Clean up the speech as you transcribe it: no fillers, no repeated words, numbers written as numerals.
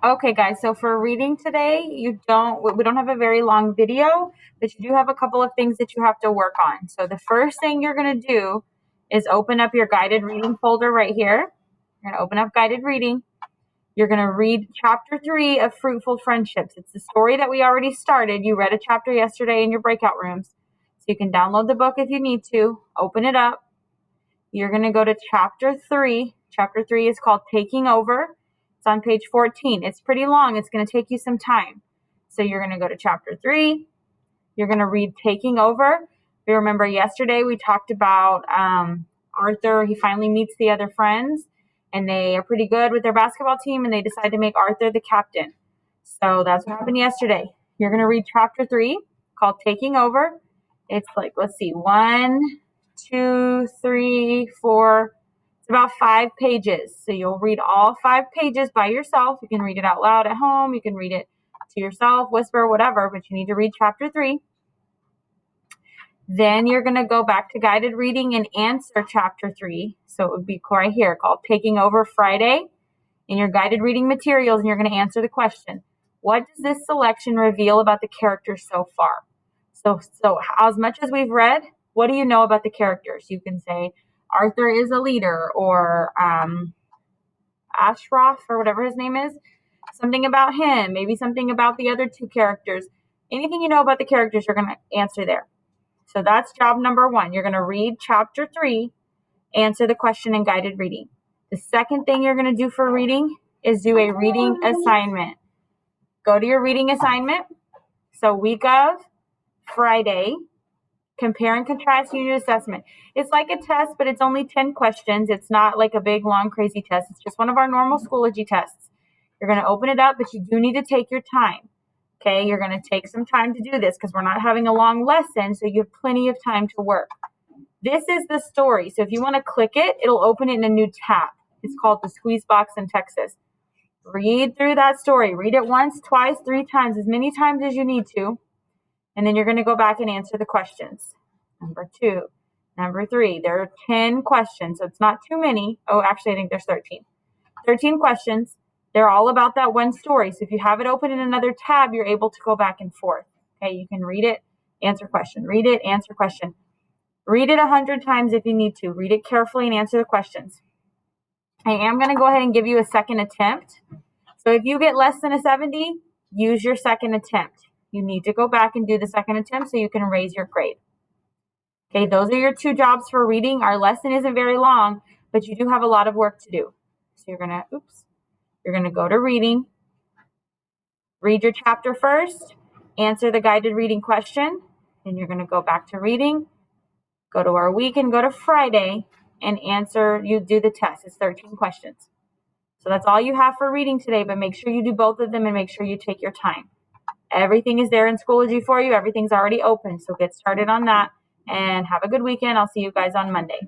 Okay, guys, so for reading today, we don't have a very long video, but you do have a couple of things that you have to work on. So the first thing you're going to do is open up your guided reading folder right here. You're going to open up guided reading. You're going to read chapter 3 of Fruitful Friendships. It's the story that we already started. You read a chapter yesterday in your breakout rooms. So you can download the book if you need to, open it up. You're going to go to chapter 3. Chapter 3 is called Taking Over. It's on page 14. It's pretty long. It's going to take you some time. So you're going to go to chapter 3. You're going to read Taking Over. If you remember yesterday, we talked about Arthur. He finally meets the other friends, and they are pretty good with their basketball team, and they decide to make Arthur the captain. So that's what happened yesterday. You're going to read chapter 3 called Taking Over. It's like, let's see, 1, 2, 3, 4. It's about 5 pages. So you'll read all 5 pages by yourself. You can read it out loud at home. You can read it to yourself, whisper, whatever, but you need to read chapter 3. Then you're going to go back to guided reading and answer chapter 3. So it would be right here called Taking Over Friday in your guided reading materials, and you're going to answer the question, what does this selection reveal about the characters so far? So as much as we've read, what do you know about the characters? You can say Arthur is a leader, or Ashraf, or whatever his name is, something about him, maybe something about the other 2 characters. Anything you know about the characters, you're going to answer there. So that's job number 1. You're going to read chapter 3, answer the question in guided reading. The second thing you're going to do for reading is do a reading assignment. Go to your reading assignment. So week of Friday, compare and contrast unit assessment. It's like a test, but it's only 10 questions. It's not like a big, long, crazy test. It's just one of our normal Schoology tests. You're going to open it up, but you do need to take your time. Okay, you're going to take some time to do this because we're not having a long lesson, so you have plenty of time to work. This is the story. So if you want to click it, it'll open it in a new tab. It's called The Squeeze Box in Texas. Read through that story. Read it once, twice, 3 times, as many times as you need to. And then you're going to go back and answer the questions. Number 2. Number 3. There are 10 questions, so it's not too many. Oh, actually, I think there's 13. 13 questions. They're all about that one story. So if you have it open in another tab, you're able to go back and forth. Okay, you can read it, answer question. Read it, answer question. Read it 100 times if you need to. Read it carefully and answer the questions. I am going to go ahead and give you a second attempt. So if you get less than a 70, use your second attempt. You need to go back and do the second attempt so you can raise your grade. Okay, those are your 2 jobs for reading. Our lesson isn't very long, but you do have a lot of work to do. So you're going to go to reading, read your chapter first, answer the guided reading question, then you're going to go back to reading, go to our week and go to Friday and answer, you do the test. It's 13 questions. So that's all you have for reading today, but make sure you do both of them and make sure you take your time. Everything is there in Schoology for you. Everything's already open, so get started on that and have a good weekend. I'll see you guys on Monday.